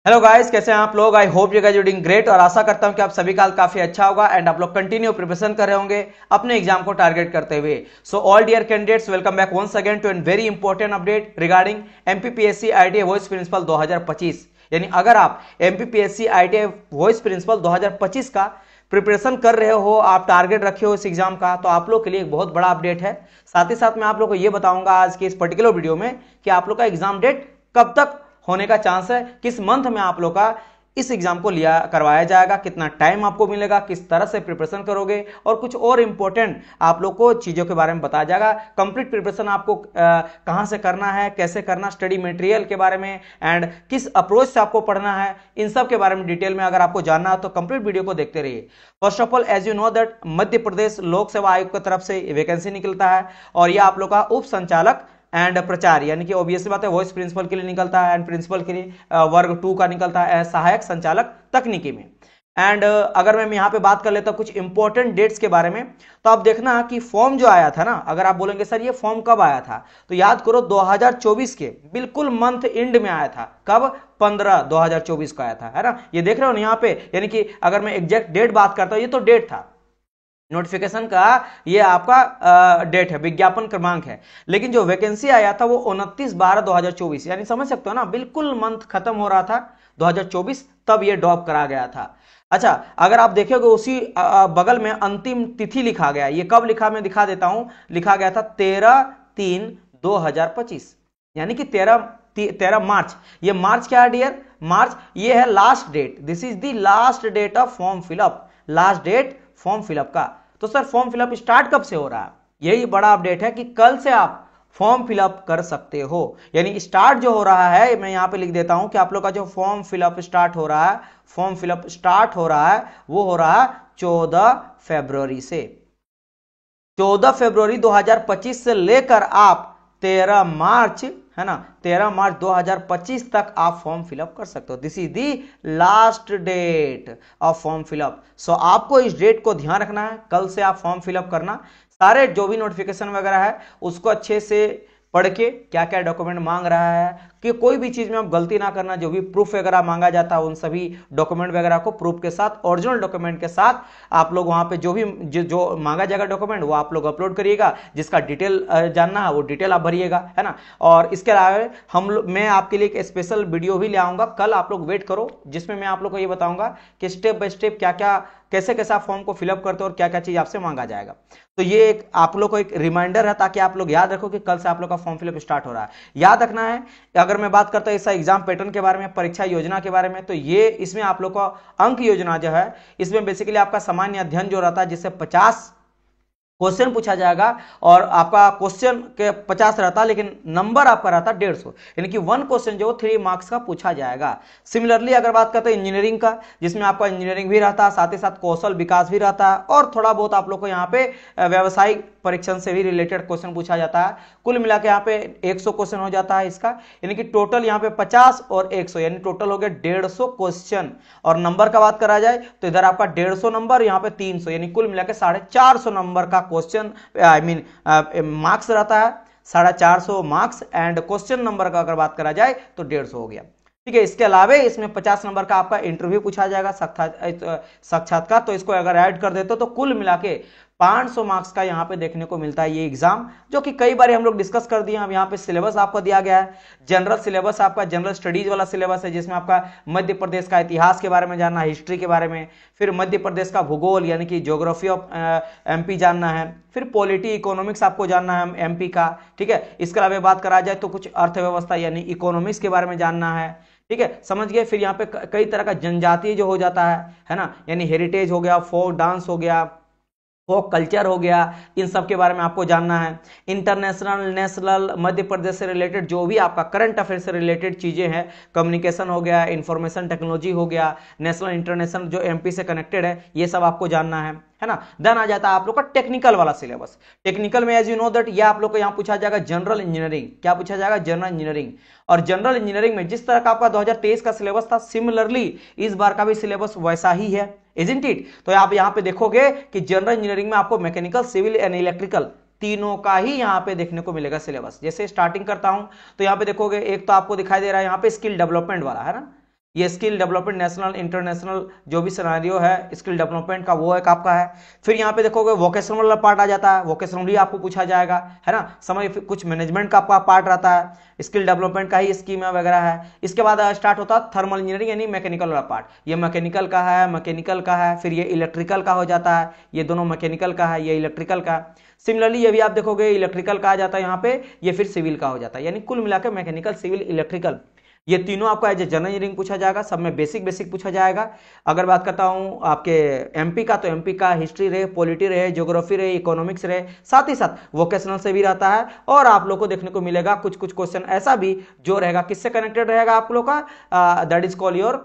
Hello guys, कैसे हैं आप लोग। I hope you guys are doing great और आशा करता हूं कि आप सभी का काफी अच्छा होगा एंड आप लोग कंटिन्यू प्रिपरेशन कर रहे होंगे अपने एग्जाम को टारगेट करते हुए। So all dear candidates, welcome back once again to an very important update regarding MPPSC ITI vice principal 2025। यानी अगर आप एमपीपीएससी आईटीआई वॉइस प्रिंसिपल 2025 का प्रिपरेशन कर रहे हो, आप टारगेट रखे हो इस एग्जाम का, तो आप लोग के लिए एक बहुत बड़ा अपडेट है। साथ ही साथ मैं आप लोग को यह बताऊंगा आज के इस पर्टिकुलर वीडियो में कि आप लोग का एग्जाम डेट कब तक होने का चांस है, किस मंथ में आप लोग का इस एग्जाम को लिया करवाया जाएगा, कितना टाइम आपको मिलेगा, किस तरह से प्रिपरेशन करोगे और कुछ और इंपॉर्टेंट आप लोग को चीजों के बारे में बताया जाएगा। कंप्लीट प्रिपरेशन आपको कहां से करना है, कैसे करना, स्टडी मटेरियल के बारे में एंड किस अप्रोच से आपको पढ़ना है, इन सब के बारे में डिटेल में अगर आपको जानना है तो कंप्लीट वीडियो को देखते रहिए। First of all, as you know that Madhya Pradesh Lok Seva आयोग की तरफ से वैकेंसी निकलता है और यह आप लोग का उप संचालक एंड प्रचार यानी कि ऑब्वियसली बात है वॉइस प्रिंसिपल के लिए निकलता है एंड प्रिंसिपल के लिए वर्ग 2 का निकलता है सहायक संचालक तकनीकी में। एंड अगर मैं यहां पे बात कर लेता हूं कुछ इंपॉर्टेंट डेट्स के बारे में, तो आप देखना कि फॉर्म जो आया था ना, अगर आप बोलेंगे सर ये फॉर्म कब आया था, तो याद करो 2024 के बिल्कुल मंथ एंड में आया था। कब? 15/2024 का आया था, है ना। ये देख रहे हो ना यहाँ पे, यानी कि अगर मैं एग्जैक्ट डेट बात करता हूं, ये तो डेट था नोटिफिकेशन का, ये आपका डेट है, विज्ञापन क्रमांक है। लेकिन जो वैकेंसी आया था वो 29/12/2024, यानी समझ सकते हो ना, बिल्कुल मंथ खत्म हो रहा था 2024, तब ये ड्रॉप करा गया था। अच्छा, अगर आप देखोगे उसी बगल में अंतिम तिथि लिखा गया, ये कब लिखा मैं दिखा देता हूं। लिखा गया था 13/3/2025, यानी कि 13 मार्च। ये मार्च क्या है डियर? मार्च ये है last date. This is the last date of form fill up, last date form fill up का। तो सर फॉर्म फिलअप स्टार्ट कब से हो रहा है? यही बड़ा अपडेट है कि कल से आप फॉर्म फिलअप कर सकते हो। यानी स्टार्ट जो हो रहा है, मैं यहां पे लिख देता हूं कि आप लोग का जो फॉर्म फिलअप स्टार्ट हो रहा है, फॉर्म फिलअप स्टार्ट हो रहा है, वो हो रहा है 14 फरवरी से। 14 फरवरी 2025 से लेकर आप 13 मार्च, है ना, 13 मार्च 2025 तक आप फॉर्म फिलअप कर सकते हो। This is the last date of form fill up. So आपको इस डेट को ध्यान रखना है, कल से आप फॉर्म फिलअप करना। सारे जो भी नोटिफिकेशन वगैरह है उसको अच्छे से पढ़ के, क्या क्या डॉक्यूमेंट मांग रहा है, कि कोई भी चीज में आप गलती ना करना। जो भी प्रूफ वगैरह मांगा जाता है उन सभी डॉक्यूमेंट वगैरह को प्रूफ के साथ, ओरिजिनल डॉक्यूमेंट के साथ आप लोग वहां पे जो भी जो मांगा जाएगा डॉक्यूमेंट वो आप लोग अपलोड करिएगा। जिसका डिटेल जानना है वो डिटेल आप भरिएगा, है ना। और इसके अलावा मैं आपके लिए एक स्पेशल वीडियो भी ले आऊंगा कल, आप लोग वेट करो, जिसमें मैं आप लोग को ये बताऊंगा कि स्टेप बाय स्टेप क्या क्या, कैसे कैसे आप फॉर्म को फिलअप करते हो और क्या क्या चीज आपसे मांगा जाएगा। तो ये एक आप लोग को एक रिमाइंडर है, ताकि आप लोग याद रखो कि कल से आप लोग का फॉर्म फिलअप स्टार्ट हो रहा है। याद रखना है, अगर मैं बात करता हूं ऐसा एग्जाम पैटर्न के बारे में, परीक्षा योजना के बारे में, तो ये इसमें आप लोग का अंक योजना जो है, इसमें बेसिकली आपका सामान्य अध्ययन जो रहता है, जिससे 50 क्वेश्चन पूछा जाएगा और आपका क्वेश्चन के 50 रहता है, लेकिन नंबर आपका रहता है 150, यानी कि 1 क्वेश्चन जो 3 मार्क्स का पूछा जाएगा। सिमिलरली अगर बात करते हैं इंजीनियरिंग का, जिसमें आपका इंजीनियरिंग भी रहता है, साथ ही साथ कौशल विकास भी रहता है और थोड़ा बहुत आप लोग को यहाँ पे व्यावसायिक परीक्षण से भी रिलेटेड क्वेश्चन पूछा जाता है। कुल मिला के यहाँ पे 100 क्वेश्चन हो जाता है इसका, यानी कि टोटल यहाँ पे 50 और 100, यानी टोटल हो गया 150 क्वेश्चन। और नंबर का बात करा जाए तो इधर आपका 150 नंबर, यहाँ पे 300, यानी कुल मिला के 450 नंबर का क्वेश्चन, आई मीन मार्क्स रहता है। 450 मार्क्स एंड क्वेश्चन नंबर का अगर बात करा जाए तो 150 हो गया, ठीक है। इसके अलावा इसमें 50 नंबर का आपका इंटरव्यू पूछा जाएगा, साक्षात्कार, तो इसको अगर ऐड कर देते तो कुल मिला के 500 मार्क्स का यहाँ पे देखने को मिलता है ये एग्जाम, जो कि कई बार हम लोग डिस्कस कर दिए। अब यहाँ पे सिलेबस आपको दिया गया है, जनरल सिलेबस आपका जनरल स्टडीज वाला सिलेबस है, जिसमें आपका मध्य प्रदेश का इतिहास के बारे में जानना, हिस्ट्री के बारे में, फिर मध्य प्रदेश का भूगोल यानी कि ज्योग्राफी ऑफ एमपी जानना है, फिर पॉलिटी इकोनॉमिक्स आपको जानना है एमपी का, ठीक है। इसके अलावा बात करा जाए तो कुछ अर्थव्यवस्था यानी इकोनॉमिक्स के बारे में जानना है, ठीक है, समझ गए। फिर यहाँ पे कई तरह का जनजातीय जो हो जाता है ना, यानी हेरिटेज हो गया, फोक डांस हो गया, फोक कल्चर हो गया, इन सब के बारे में आपको जानना है। इंटरनेशनल, नेशनल, मध्य प्रदेश से रिलेटेड जो भी आपका करंट अफेयर से रिलेटेड चीजें हैं, कम्युनिकेशन हो गया, इंफॉर्मेशन टेक्नोलॉजी हो गया, नेशनल इंटरनेशनल जो एमपी से कनेक्टेड है, ये सब आपको जानना है ना। देन आ जाता है आप लोग का टेक्निकल वाला सिलेबस। टेक्निकल में एज यू नो दैट ये आप लोग को यहाँ पूछा जाएगा जनरल इंजीनियरिंग। क्या पूछा जाएगा? General engineering. और जनरल इंजीनियरिंग में जिस तरह का आपका 2023 का सिलेबस था, सिमिलरली इस बार का भी सिलेबस वैसा ही है, इजंट इट। तो आप यहाँ पे देखोगे कि जनरल इंजीनियरिंग में आपको मैकेनिकल, सिविल एंड इलेक्ट्रिकल तीनों का ही यहाँ पे देखने को मिलेगा सिलेबस। जैसे स्टार्टिंग करता हूं तो यहाँ पे देखोगे, एक तो आपको दिखाई दे रहा है यहाँ पे स्किल डेवलपमेंट वाला, है ना, ये स्किल डेवलपमेंट नेशनल इंटरनेशनल जो भी सिनेरियो है स्किल डेवलपमेंट का वो एक आपका है। फिर यहाँ पे देखोगे वोकेशनल वाला पार्ट आ जाता है, वोकेशनली आपको पूछा जाएगा, है ना, समझ। कुछ मैनेजमेंट का आपका पार्ट रहता है, स्किल डेवलपमेंट का ही स्कीम वगैरह है। इसके बाद स्टार्ट होता है थर्मल इंजीनियरिंग यानी मैकेनिकल वाला पार्ट, ये मैकेनिकल का है, मैकेनिकल का है। फिर ये इलेक्ट्रिकल का हो जाता है, ये दोनों मैकेनिकल का है, ये इलेक्ट्रिकल का। सिमिलरली ये भी आप देखोगे इलेक्ट्रिकल का आ जाता है यहाँ पे, ये फिर सिविल का हो जाता है, यानी कुल मिलाकर मैकेनिकल, सिविल, इलेक्ट्रिकल, ये तीनों आपका एज ए जनरल इंजीनियरिंग पूछा जाएगा, सब में बेसिक बेसिक पूछा जाएगा। अगर बात करता हूं आपके एमपी का, तो एमपी का हिस्ट्री रहे, पॉलिटी रहे, ज्योग्राफी रहे, इकोनॉमिक्स रहे, साथ ही साथ वोकेशनल से भी रहता है। और आप लोग को देखने को मिलेगा कुछ कुछ क्वेश्चन ऐसा भी जो रहेगा किससे कनेक्टेड रहेगा आप लोग का, that is call your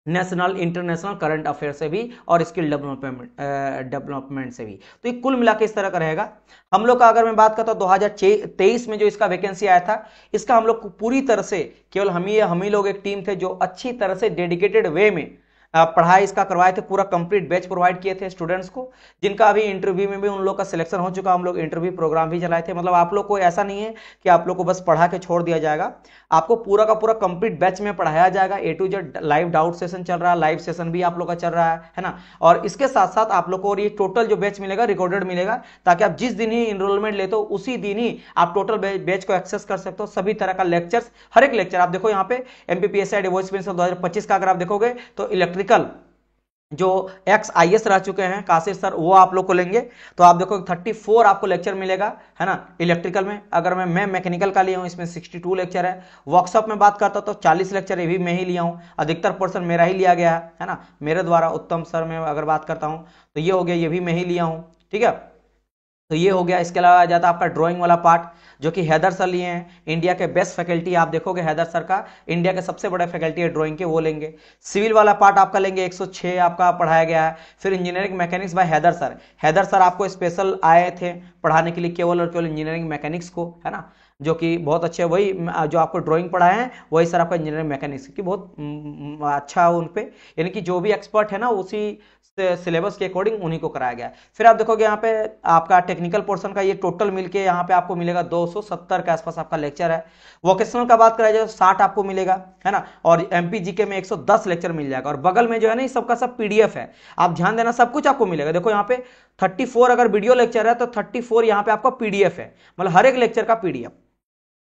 national international current affair से भी और स्किल डेवलपमेंट से भी। तो ये कुल मिला के इस तरह का रहेगा हम लोग का। अगर मैं बात करता हूँ 2023 में जो इसका वैकेंसी आया था, इसका हम लोग पूरी तरह से केवल हम ही लोग एक टीम थे जो अच्छी तरह से डेडिकेटेड वे में पढ़ाई इसका करवाए थे, पूरा कंप्लीट बैच प्रोवाइड किए थे स्टूडेंट्स को, जिनका अभी इंटरव्यू में भी उन लोग का सिलेक्शन हो चुका। हम लोग इंटरव्यू प्रोग्राम भी चलाए थे। मतलब आप लोग को ऐसा नहीं है कि आप लोग को बस पढ़ा के छोड़ दिया जाएगा, आपको पूरा का पूरा कंप्लीट बैच में पढ़ाया जाएगा। A to Z live doubt session चल रहा है, लाइव सेशन भी आप लोग का चल रहा है ना। और इसके साथ साथ आप लोग को और ये टोटल जो बैच मिलेगा रिकॉर्डेड मिलेगा, ताकि आप जिस दिन ही इनरोलमेंट लेते हो उसी दिन ही आप टोटल बैच को एक्सेस कर सकते हो। सभी तरह का लेक्चर्स, हर एक लेक्चर आप देखो यहाँ पे एमपीपीएससी वॉइस प्रिंसिपल 2025 का अगर आप देखोगे तो इलेक्ट्रिकल जो XIS रह चुके हैं काशिर सर, वो आप लोग को लेंगे। तो आप देखो 34 आपको लेक्चर मिलेगा, है ना, इलेक्ट्रिकल में। अगर मैं मैकेनिकल का लिया हूं, इसमें 62 लेक्चर है। वर्कशॉप में बात करता तो 40 लेक्चर ये भी मैं ही लिया हूं, अधिकतर पोर्शन मेरा ही लिया गया है ना, मेरे द्वारा। उत्तम सर में अगर बात करता हूं तो ये हो गया, ये भी मैं ही लिया हूं, ठीक है। तो ये हो गया। इसके अलावा आ जाता है आपका ड्राइंग वाला पार्ट, जो कि हैदर सर लिए हैं, इंडिया के बेस्ट फैकल्टी। आप देखोगे हैदर सर का इंडिया के सबसे बड़े फैकल्टी है ड्राइंग के, वो लेंगे। सिविल वाला पार्ट आपका लेंगे, 106 आपका पढ़ाया गया है। फिर engineering mechanics by Haider sir. Haider sir आपको स्पेशल आए थे पढ़ाने के लिए केवल और केवल इंजीनियरिंग मैकेनिक्स को, है ना, जो कि बहुत अच्छे। वही जो आपको ड्राइंग पढ़ाए हैं वही सर आपका इंजीनियरिंग मैकेनिक्स की, बहुत अच्छा उन पे, यानी कि जो भी एक्सपर्ट है ना उसी सिलेबस के अकॉर्डिंग उन्हीं को कराया गया। फिर आप देखोगे यहाँ पे आपका टेक्निकल पोर्शन का ये टोटल मिलके यहाँ पे आपको मिलेगा 270 के आसपास आपका लेक्चर है। वोकेशनल का बात करा जाए 60 आपको मिलेगा, है ना। और एमपीजीके में 110 लेक्चर मिल जाएगा। और बगल में जो है ना, ये सबका सब पीडीएफ है, आप ध्यान देना, सब कुछ आपको मिलेगा। देखो यहाँ पे 34 अगर वीडियो लेक्चर है तो 34 यहाँ पे आपका पीडीएफ है, मतलब हर एक लेक्चर का पीडीएफ।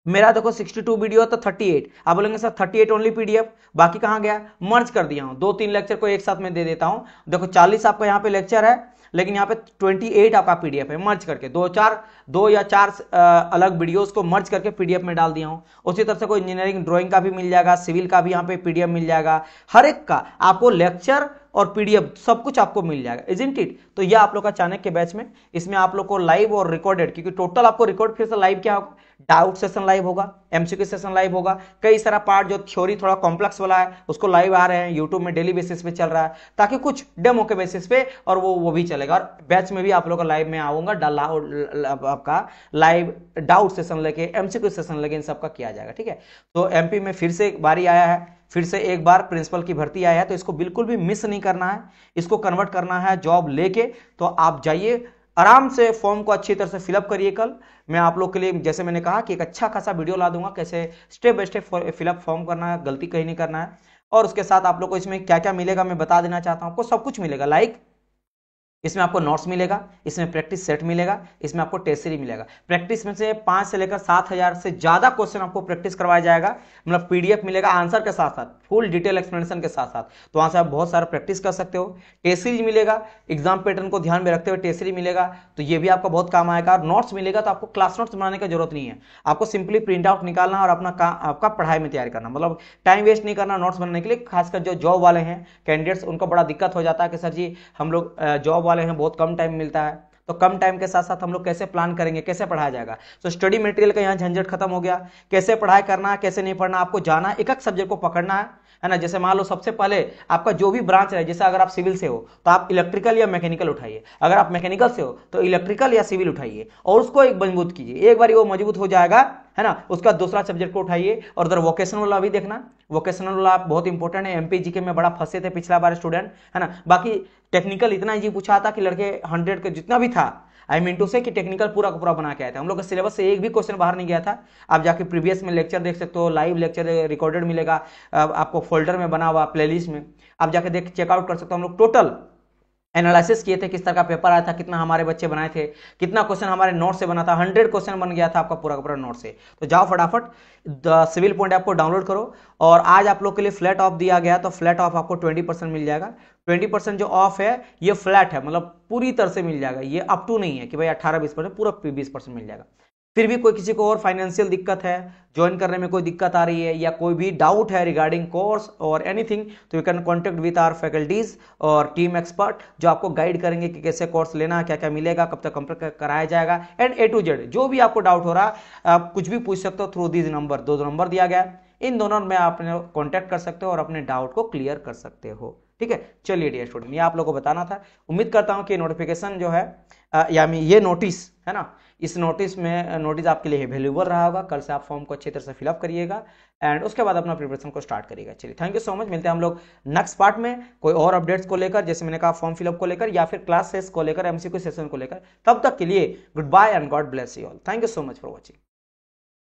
मेरा देखो 62 वीडियो तो 38, आप बोलेंगे सर 38 ओनली पीडीएफ, बाकी कहाँ गया? मर्ज कर दिया हूँ, 2-3 लेक्चर को एक साथ में दे देता हूँ। देखो 40 आपका यहाँ पे लेक्चर है, लेकिन यहाँ पे 28 आपका पीडीएफ है, मर्ज करके 2 या 4 अलग वीडियोस को मर्ज करके पीडीएफ में डाल दिया हूँ। उसी तरह से कोई इंजीनियरिंग ड्राइंग का भी मिल जाएगा, सिविल का भी यहाँ पे पीडीएफ मिल जाएगा, हर एक का आपको लेक्चर और पीडीएफ सब कुछ आपको मिल जाएगा, इजंट इट। तो यह आप लोग का चाणक्य बैच में, इसमें आप लोग को लाइव और रिकॉर्डेड, क्योंकि टोटल आपको रिकॉर्ड फिर से लाइव क्या होगा, डाउट सेशन लाइव होगा, एमसीक्यू सेशन लाइव होगा, कई सारा पार्ट जो थ्योरी थोड़ा कॉम्प्लेक्स वाला है उसको लाइव आ रहे हैं, यूट्यूब में डेली बेसिस पे चल रहा है, ताकि कुछ डेमो के बेसिस पे और वो भी चलेगा। और बैच में भी आप लोग का लाइव में आऊंगा, आपका लाइव डाउट सेशन लेके, एमसीक्यू सेशन लेके इन सबका किया जाएगा, ठीक है। तो एमपी में फिर से एक बारी आया है, फिर से एक बार प्रिंसिपल की भर्ती आया है, तो इसको बिल्कुल भी मिस नहीं करना है, इसको कन्वर्ट करना है जॉब लेके। तो आप जाइए आराम से, फॉर्म को अच्छी तरह से फिलअप करिए। कल मैं आप लोग के लिए, जैसे मैंने कहा, कि एक अच्छा खासा वीडियो ला दूंगा, कैसे step by step fill up form करना है, गलती कहीं नहीं करना है। और उसके साथ आप लोग को इसमें क्या क्या मिलेगा मैं बता देना चाहता हूं। आपको सब कुछ मिलेगा, लाइक इसमें आपको नोट्स मिलेगा, इसमें प्रैक्टिस सेट मिलेगा, इसमें आपको टेस्ट सीरीज मिलेगा। प्रैक्टिस में से 5 से लेकर 7,000 से ज्यादा क्वेश्चन आपको प्रैक्टिस करवाया जाएगा, मतलब पीडीएफ मिलेगा आंसर के साथ साथ, फुल डिटेल एक्सप्लेनेशन के साथ साथ। तो वहां से आप बहुत सारा प्रैक्टिस कर सकते हो। टेस्ट सीरीज मिलेगा, एग्जाम पैटर्न को ध्यान में रखते हुए टेस्ट सीरीज मिलेगा, तो ये भी आपका बहुत काम आएगा। और नोट्स मिलेगा, तो आपको क्लास नोट्स बनाने की जरूरत नहीं है, आपको सिंपली प्रिंट आउट निकालना और अपना आपका पढ़ाई में तैयारी करना, मतलब टाइम वेस्ट नहीं करना नोट्स बनाने के लिए। खासकर जो जॉब वाले हैं कैंडिडेट्स, उनको बड़ा दिक्कत हो जाता है कि सर जी हम लोग जॉब वाले हैं, बहुत कम टाइम मिलता है, तो कम टाइम के साथ साथ हम लोग कैसे प्लान करेंगे, कैसे पढ़ाया जाएगा। तो स्टडी मटेरियल का यहाँ झंझट खत्म हो गया, कैसे पढ़ाई करना है, कैसे नहीं पढ़ना, आपको जाना एक एक सब्जेक्ट को पकड़ना है ना। जैसे मान लो सबसे पहले आपका जो भी ब्रांच है, जैसे अगर आप सिविल से हो तो आप इलेक्ट्रिकल या मैकेनिकल उठाइए, अगर आप मैकेनिकल से हो तो इलेक्ट्रिकल या सिविल उठाइए, और उसको एक मजबूत कीजिए। एक बार वो मजबूत हो जाएगा, है ना, उसका दूसरा सब्जेक्ट को उठाइए। और उधर वोकेशनल वाला भी देखना, वोकेशनल वाला बहुत इंपॉर्टेंट है, एमपीजीके में बड़ा फंसे थे पिछला बार स्टूडेंट, है ना। बाकी टेक्निकल इतना इजी पूछा था कि लड़के 100 के जितना भी था, आई मीन टू से कि टेक्निकल पूरा का पूरा बना के आया था। हम लोग का सिलेबस से एक भी क्वेश्चन बाहर नहीं गया था। आप जाके प्रीवियस में लेक्चर देख सकते हो, लाइव लेक्चर रिकॉर्डेड मिलेगा आपको फोल्डर में बना हुआ प्लेलिस्ट में, आप जाके देख चेकआउट कर सकते हो। हम लोग टोटल एनालिसिस किए थे, किस तरह का पेपर आया था, कितना हमारे बच्चे बनाए थे, कितना क्वेश्चन हमारे नोट से बना था, 100 क्वेश्चन बन गया था आपका पूरा का पूरा नोट से। तो जाओ फटाफट सिविल पॉइंट ऐप को डाउनलोड करो। और आज आप लोग के लिए फ्लैट ऑफ दिया गया, तो फ्लैट ऑफ आपको 20% मिल जाएगा। 20% जो ऑफ है ये फ्लैट है, मतलब पूरी तरह से मिल जाएगा, ये अप टू नहीं है कि भाई 18-20%, पूरा 20% मिल जाएगा। फिर भी कोई किसी को और फाइनेंशियल दिक्कत है, ज्वाइन करने में कोई दिक्कत आ रही है, या कोई भी डाउट है रिगार्डिंग कोर्स और एनीथिंग, तो you can contact with our faculties और टीम एक्सपर्ट, जो आपको गाइड करेंगे कि कैसे कोर्स लेना, क्या क्या मिलेगा, कब तक कंप्लीट कराया जाएगा, एंड A to Z जो भी आपको डाउट हो रहा आप कुछ भी पूछ सकते हो थ्रू दिस नंबर। 2 नंबर दिया गया है, इन दोनों में आप कॉन्टेक्ट कर सकते हो और अपने डाउट को क्लियर कर सकते हो। ठीक है, चलिए डियर स्टूडेंट, ये आप लोगों को बताना था। उम्मीद करता हूं कि नोटिफिकेशन जो है यानी ये नोटिस है ना, इस नोटिस में नोटिस आपके लिए वैल्यूएबल रहा होगा। कल से आप फॉर्म को अच्छी तरह से फिलअप करिएगा एंड उसके बाद अपना प्रिपरेशन को स्टार्ट करिएगा। चलिए, थैंक यू सो मच। मिलते हैं हम लोग नेक्स्ट पार्ट में कोई और अपडेट्स को लेकर, जैसे मैंने कहा फॉर्म फिलअप को लेकर या फिर क्लासेस को लेकर, MCQ सेशन को लेकर। तब तक के लिए good bye and God bless you all. Thank you so much for watching.